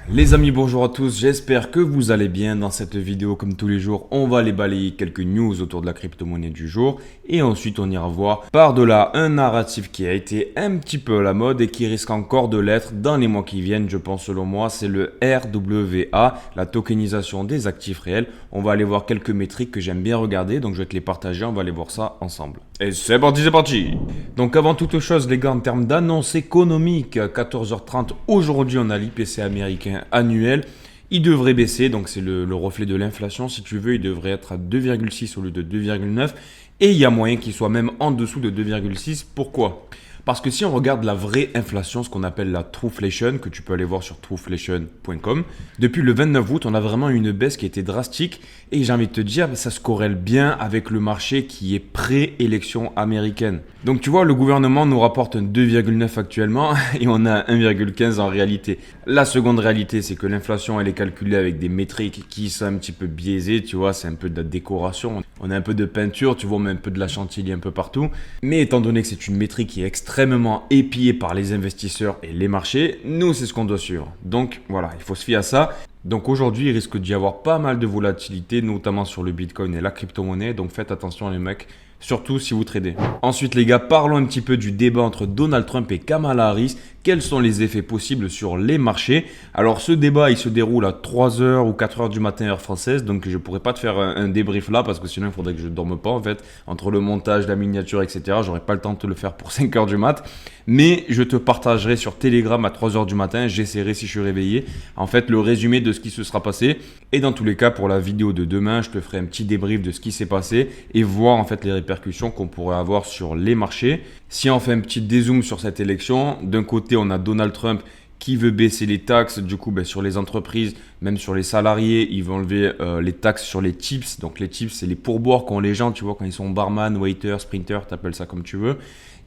Les amis, bonjour à tous, j'espère que vous allez bien. Dans cette vidéo, comme tous les jours, on va aller balayer quelques news autour de la crypto-monnaie du jour et ensuite on ira voir par-delà un narratif qui a été un petit peu à la mode et qui risque encore de l'être dans les mois qui viennent, je pense selon moi, c'est le RWA, la tokenisation des actifs réels. On va aller voir quelques métriques que j'aime bien regarder, donc je vais te les partager, on va aller voir ça ensemble. Et c'est parti, c'est parti. Donc avant toute chose les gars, en termes d'annonces économiques, à 14h30 aujourd'hui on a l'IPC américain annuel. Il devrait baisser, donc c'est le reflet de l'inflation si tu veux, il devrait être à 2,6 au lieu de 2,9 et il y a moyen qu'il soit même en dessous de 2,6. Pourquoi ? Parce que si on regarde la vraie inflation, ce qu'on appelle la Trueflation, que tu peux aller voir sur trueflation.com, depuis le 29 août, on a vraiment une baisse qui a été drastique et j'ai envie de te dire, ça se corrèle bien avec le marché qui est pré-élection américaine. Donc tu vois, le gouvernement nous rapporte un 2,9 actuellement et on a 1,15 en réalité. La seconde réalité, c'est que l'inflation, elle est calculée avec des métriques qui sont un petit peu biaisées, tu vois, c'est un peu de la décoration. On a un peu de peinture, tu vois, on met un peu de la chantilly un peu partout. Mais étant donné que c'est une métrique qui est extrêmement épiée par les investisseurs et les marchés, nous, c'est ce qu'on doit suivre. Donc voilà, il faut se fier à ça. Donc aujourd'hui, il risque d'y avoir pas mal de volatilité, notamment sur le Bitcoin et la crypto-monnaie. Donc faites attention les mecs, surtout si vous tradez. Ensuite les gars, parlons un petit peu du débat entre Donald Trump et Kamala Harris. Quels sont les effets possibles sur les marchés? Alors ce débat, il se déroule à 3h ou 4h du matin heure française, donc je pourrais pas te faire un débrief là parce que sinon il faudrait que je dorme pas en fait. Entre le montage, la miniature, etc. J'aurais pas le temps de te le faire pour 5h du mat. Mais je te partagerai sur Telegram à 3h du matin, j'essaierai si je suis réveillé, en fait le résumé de ce qui se sera passé. Et dans tous les cas, pour la vidéo de demain, je te ferai un petit débrief de ce qui s'est passé et voir en fait les répercussions qu'on pourrait avoir sur les marchés. Si on fait un petit dézoom sur cette élection, d'un côté on a Donald Trump qui veut baisser les taxes, du coup sur les entreprises, même sur les salariés, il veut enlever les taxes sur les tips. Donc les tips, c'est les pourboires qu'ont les gens, tu vois, quand ils sont barman, waiter, sprinter, t'appelles ça comme tu veux.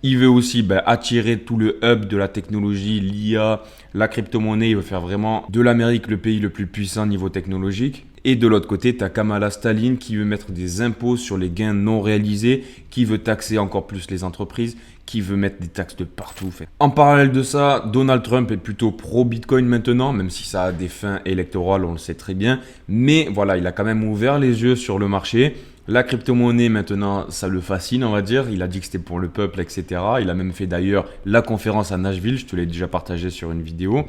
Il veut aussi attirer tout le hub de la technologie, l'IA, la crypto-monnaie. Il veut faire vraiment de l'Amérique le pays le plus puissant niveau technologique. Et de l'autre côté, tu as Kamala Stalin qui veut mettre des impôts sur les gains non réalisés, qui veut taxer encore plus les entreprises, qui veut mettre des taxes de partout. En parallèle de ça, Donald Trump est plutôt pro-Bitcoin maintenant, même si ça a des fins électorales, on le sait très bien. Mais voilà, il a quand même ouvert les yeux sur le marché. La crypto-monnaie, maintenant, ça le fascine, on va dire. Il a dit que c'était pour le peuple, etc. Il a même fait d'ailleurs la conférence à Nashville. Je te l'ai déjà partagé sur une vidéo.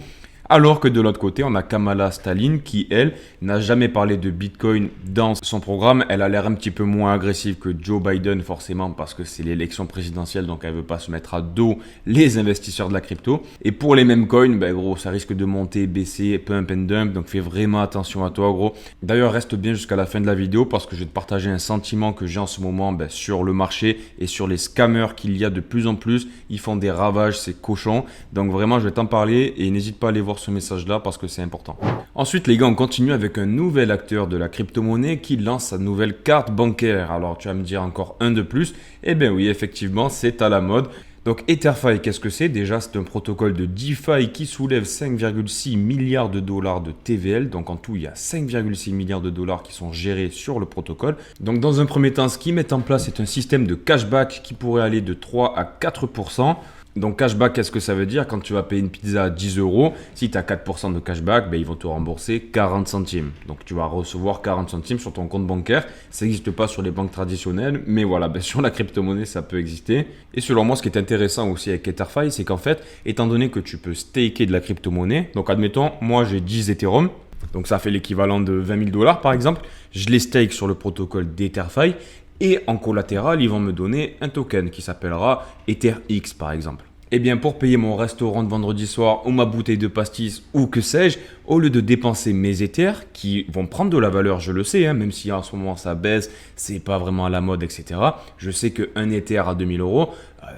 Alors que de l'autre côté, on a Kamala Stalin qui, elle, n'a jamais parlé de Bitcoin dans son programme. Elle a l'air un petit peu moins agressive que Joe Biden, forcément, parce que c'est l'élection présidentielle, donc elle ne veut pas se mettre à dos les investisseurs de la crypto. Et pour les mêmes coins, gros, ça risque de monter, baisser, pump and dump, donc fais vraiment attention à toi, gros. D'ailleurs, reste bien jusqu'à la fin de la vidéo, parce que je vais te partager un sentiment que j'ai en ce moment sur le marché et sur les scammers qu'il y a de plus en plus. Ils font des ravages, ces cochons. Donc vraiment, je vais t'en parler et n'hésite pas à aller voir ce message-là parce que c'est important. Ensuite, les gars, on continue avec un nouvel acteur de la crypto-monnaie qui lance sa nouvelle carte bancaire. Alors, tu vas me dire encore un de plus. Eh bien oui, effectivement, c'est à la mode. Donc, EtherFi, qu'est-ce que c'est? Déjà, c'est un protocole de DeFi qui soulève 5,6 milliards de dollars de TVL. Donc, en tout, il y a 5,6 milliards de dollars qui sont gérés sur le protocole. Donc, dans un premier temps, ce qu'ils mettent en place, c'est un système de cashback qui pourrait aller de 3 à 4%. Donc cashback, qu'est-ce que ça veut dire? Quand tu vas payer une pizza à 10 euros, si tu as 4% de cashback, ils vont te rembourser 40 centimes. Donc tu vas recevoir 40 centimes sur ton compte bancaire. Ça n'existe pas sur les banques traditionnelles, mais voilà, sur la crypto-monnaie, ça peut exister. Et selon moi, ce qui est intéressant aussi avec EtherFi, c'est qu'en fait, étant donné que tu peux staker de la crypto-monnaie, donc admettons, moi j'ai 10 Ethereum, donc ça fait l'équivalent de 20 000 dollars par exemple, je les stake sur le protocole d'EtherFi. Et en collatéral, ils vont me donner un token qui s'appellera EtherX par exemple. Eh bien, pour payer mon restaurant de vendredi soir ou ma bouteille de pastis ou que sais-je, au lieu de dépenser mes Ethers qui vont prendre de la valeur, je le sais, même si en ce moment ça baisse, c'est pas vraiment à la mode, etc. Je sais qu'un Ether à 2000 euros,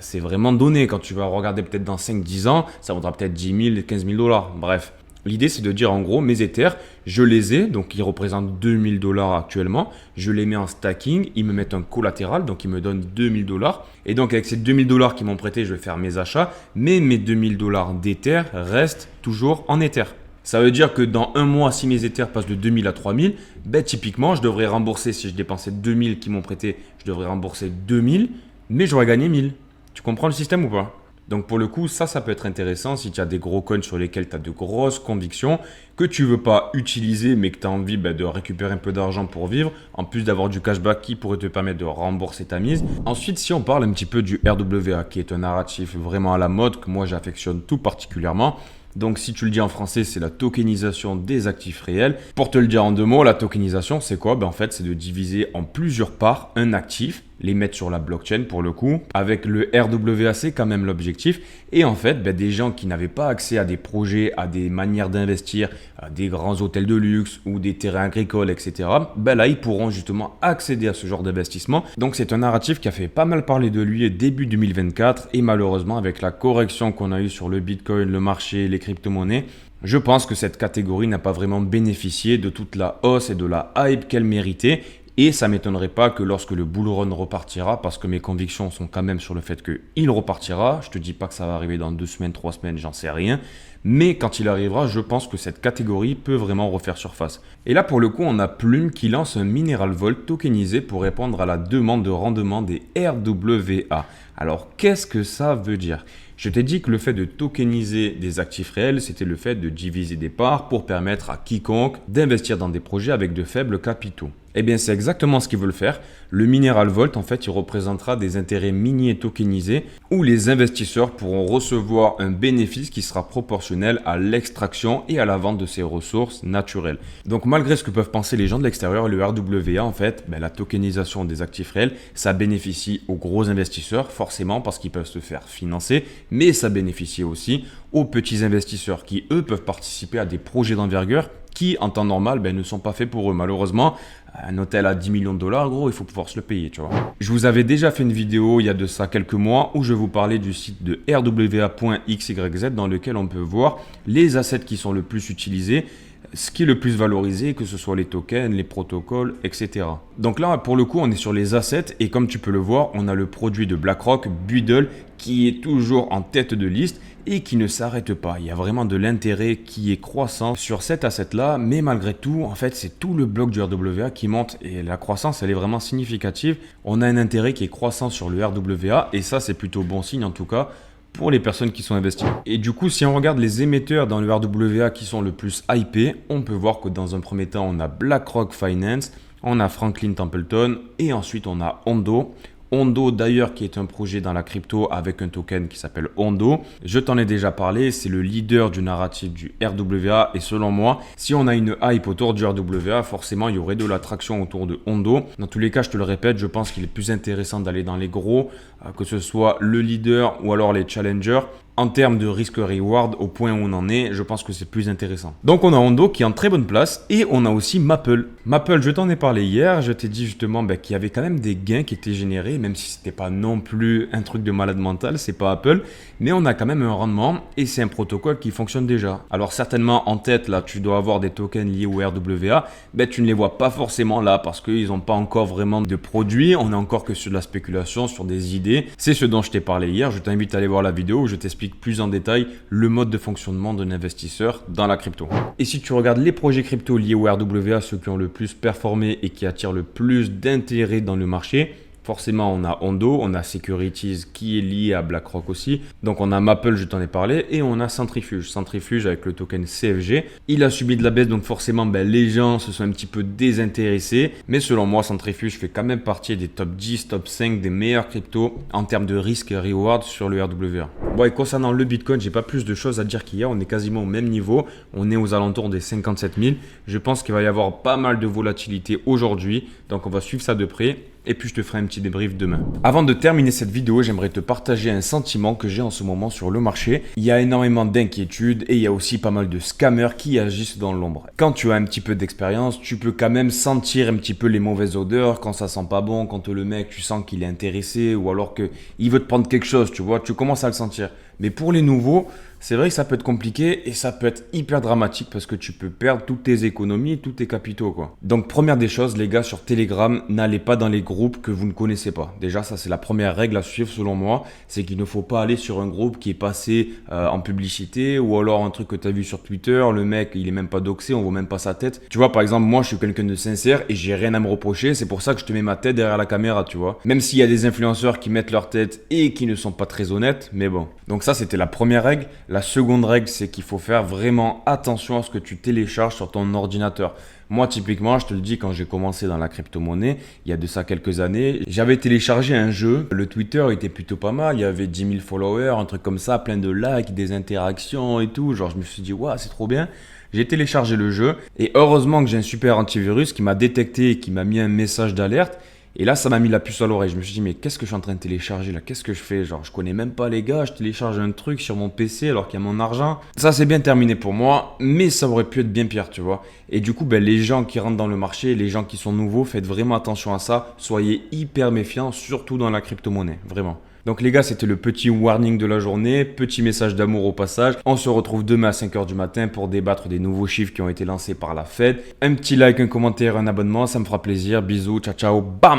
c'est vraiment donné. Quand tu vas regarder peut-être dans 5-10 ans, ça vaudra peut-être 10 000, 15 000 dollars. Bref. L'idée, c'est de dire en gros, mes Ethers, je les ai, donc ils représentent 2000 dollars actuellement. Je les mets en stacking, ils me mettent un collatéral, donc ils me donnent 2000 dollars. Et donc, avec ces 2000 dollars qu'ils m'ont prêté, je vais faire mes achats. Mais mes 2000 dollars d'Ether restent toujours en Ether. Ça veut dire que dans un mois, si mes Ethers passent de 2000 à 3000, typiquement, je devrais rembourser, si je dépensais 2000 qu'ils m'ont prêté, je devrais rembourser 2000, mais j'aurais gagné 1000. Tu comprends le système ou pas? Donc pour le coup, ça peut être intéressant si tu as des gros coins sur lesquels tu as de grosses convictions, que tu veux pas utiliser mais que tu as envie de récupérer un peu d'argent pour vivre, en plus d'avoir du cashback qui pourrait te permettre de rembourser ta mise. Ensuite, si on parle un petit peu du RWA, qui est un narratif vraiment à la mode, que moi j'affectionne tout particulièrement. Donc si tu le dis en français, c'est la tokenisation des actifs réels. Pour te le dire en 2 mots, la tokenisation, c'est quoi? En fait, c'est de diviser en plusieurs parts un actif, les mettre sur la blockchain pour le coup. Avec le RWA, c'est quand même l'objectif. Et en fait, des gens qui n'avaient pas accès à des projets, à des manières d'investir, à des grands hôtels de luxe ou des terrains agricoles, etc., là, ils pourront justement accéder à ce genre d'investissement. Donc c'est un narratif qui a fait pas mal parler de lui début 2024 et malheureusement, avec la correction qu'on a eue sur le Bitcoin, le marché, les crypto-monnaies, je pense que cette catégorie n'a pas vraiment bénéficié de toute la hausse et de la hype qu'elle méritait. Et ça ne m'étonnerait pas que lorsque le bull run repartira, parce que mes convictions sont quand même sur le fait qu'il repartira, je te dis pas que ça va arriver dans 2 semaines, 3 semaines, j'en sais rien, mais quand il arrivera, je pense que cette catégorie peut vraiment refaire surface. Et là pour le coup, on a Plume qui lance un Mineral Vault tokenisé pour répondre à la demande de rendement des RWA. Alors qu'est-ce que ça veut dire ? Je t'ai dit que le fait de tokeniser des actifs réels, c'était le fait de diviser des parts pour permettre à quiconque d'investir dans des projets avec de faibles capitaux. Eh bien, c'est exactement ce qu'ils veulent faire. Le Mineral Vault, en fait, il représentera des intérêts miniers tokenisés où les investisseurs pourront recevoir un bénéfice qui sera proportionnel à l'extraction et à la vente de ces ressources naturelles. Donc, malgré ce que peuvent penser les gens de l'extérieur, le RWA, en fait, la tokenisation des actifs réels, ça bénéficie aux gros investisseurs, forcément, parce qu'ils peuvent se faire financer, mais ça bénéficie aussi aux petits investisseurs qui, eux, peuvent participer à des projets d'envergure qui, en temps normal, ne sont pas faits pour eux. Malheureusement, un hôtel à 10 millions de dollars, gros, il faut pouvoir se le payer, tu vois. Je vous avais déjà fait une vidéo il y a de ça quelques mois où je vous parlais du site de rwa.xyz dans lequel on peut voir les assets qui sont le plus utilisés, ce qui est le plus valorisé, que ce soit les tokens, les protocoles, etc. Donc là, pour le coup, on est sur les assets et comme tu peux le voir, on a le produit de BlackRock, Buddle, qui est toujours en tête de liste et qui ne s'arrête pas. Il y a vraiment de l'intérêt qui est croissant sur cet asset-là, mais malgré tout, en fait, c'est tout le bloc du RWA qui monte et la croissance, elle est vraiment significative. On a un intérêt qui est croissant sur le RWA et ça, c'est plutôt bon signe en tout cas pour les personnes qui sont investies. Et du coup, si on regarde les émetteurs dans le RWA qui sont le plus hypés, on peut voir que dans un premier temps, on a BlackRock Finance, on a Franklin Templeton et ensuite on a Ondo. Ondo d'ailleurs qui est un projet dans la crypto avec un token qui s'appelle Ondo. Je t'en ai déjà parlé, c'est le leader du narratif du RWA et selon moi, si on a une hype autour du RWA, forcément il y aurait de l'attraction autour de Ondo. Dans tous les cas, je te le répète, je pense qu'il est plus intéressant d'aller dans les gros, que ce soit le leader ou alors les challengers. En termes de risk-reward, au point où on en est, je pense que c'est plus intéressant. Donc on a Ondo qui est en très bonne place et on a aussi Maple. Maple, je t'en ai parlé hier, je t'ai dit justement qu'il y avait quand même des gains qui étaient générés, même si c'était pas non plus un truc de malade mental, c'est pas Apple, mais on a quand même un rendement et c'est un protocole qui fonctionne déjà. Alors certainement en tête, là, tu dois avoir des tokens liés au RWA, tu ne les vois pas forcément là parce qu'ils n'ont pas encore vraiment de produits, on est encore que sur de la spéculation, sur des idées. C'est ce dont je t'ai parlé hier, je t'invite à aller voir la vidéo où je t'explique plus en détail le mode de fonctionnement d'un investisseur dans la crypto. Et si tu regardes les projets crypto liés au RWA, ceux qui ont le plus performé et qui attirent le plus d'intérêt dans le marché, forcément, on a Ondo, on a Securities qui est lié à BlackRock aussi. Donc, on a Maple, je t'en ai parlé, et on a Centrifuge. Centrifuge avec le token CFG. Il a subi de la baisse, donc forcément, les gens se sont un petit peu désintéressés. Mais selon moi, Centrifuge fait quand même partie des top 10, top 5 des meilleurs cryptos en termes de risque et reward sur le RWA. Bon, et concernant le Bitcoin, j'ai pas plus de choses à dire qu'hier. On est quasiment au même niveau. On est aux alentours des 57 000. Je pense qu'il va y avoir pas mal de volatilité aujourd'hui. Donc, on va suivre ça de près. Et puis je te ferai un petit débrief demain. Avant de terminer cette vidéo, j'aimerais te partager un sentiment que j'ai en ce moment sur le marché. Il y a énormément d'inquiétudes et il y a aussi pas mal de scammers qui agissent dans l'ombre. Quand tu as un petit peu d'expérience, tu peux quand même sentir un petit peu les mauvaises odeurs, quand ça sent pas bon, quand le mec tu sens qu'il est intéressé ou alors qu'il veut te prendre quelque chose, tu vois, tu commences à le sentir. Mais pour les nouveaux, c'est vrai que ça peut être compliqué et ça peut être hyper dramatique parce que tu peux perdre toutes tes économies, tous tes capitaux, quoi. Donc, première des choses, les gars, sur Telegram, n'allez pas dans les groupes que vous ne connaissez pas. Déjà, ça, c'est la première règle à suivre selon moi. C'est qu'il ne faut pas aller sur un groupe qui est passé en publicité ou alors un truc que tu as vu sur Twitter. Le mec, il est même pas doxé, on voit même pas sa tête. Tu vois, par exemple, moi, je suis quelqu'un de sincère et j'ai rien à me reprocher. C'est pour ça que je te mets ma tête derrière la caméra, tu vois. Même s'il y a des influenceurs qui mettent leur tête et qui ne sont pas très honnêtes, mais bon. Donc ça, c'était la première règle. La seconde règle, c'est qu'il faut faire vraiment attention à ce que tu télécharges sur ton ordinateur. Moi, typiquement, je te le dis, quand j'ai commencé dans la crypto-monnaie, il y a de ça quelques années, j'avais téléchargé un jeu. Le Twitter était plutôt pas mal. Il y avait 10 000 followers, un truc comme ça, plein de likes, des interactions et tout. Genre, je me suis dit, waouh, c'est trop bien. J'ai téléchargé le jeu et heureusement que j'ai un super antivirus qui m'a détecté et qui m'a mis un message d'alerte. Et là, ça m'a mis la puce à l'oreille. Je me suis dit, mais qu'est-ce que je suis en train de télécharger là? Qu'est-ce que je fais? Genre, je connais même pas les gars, je télécharge un truc sur mon PC alors qu'il y a mon argent. Ça, c'est bien terminé pour moi, mais ça aurait pu être bien pire, tu vois. Et du coup, ben, les gens qui rentrent dans le marché, les gens qui sont nouveaux, faites vraiment attention à ça. Soyez hyper méfiants, surtout dans la crypto-monnaie, vraiment. Donc les gars, c'était le petit warning de la journée, petit message d'amour au passage. On se retrouve demain à 5h du matin pour débattre des nouveaux chiffres qui ont été lancés par la Fed. Un petit like, un commentaire, un abonnement, ça me fera plaisir. Bisous, ciao ciao, bam!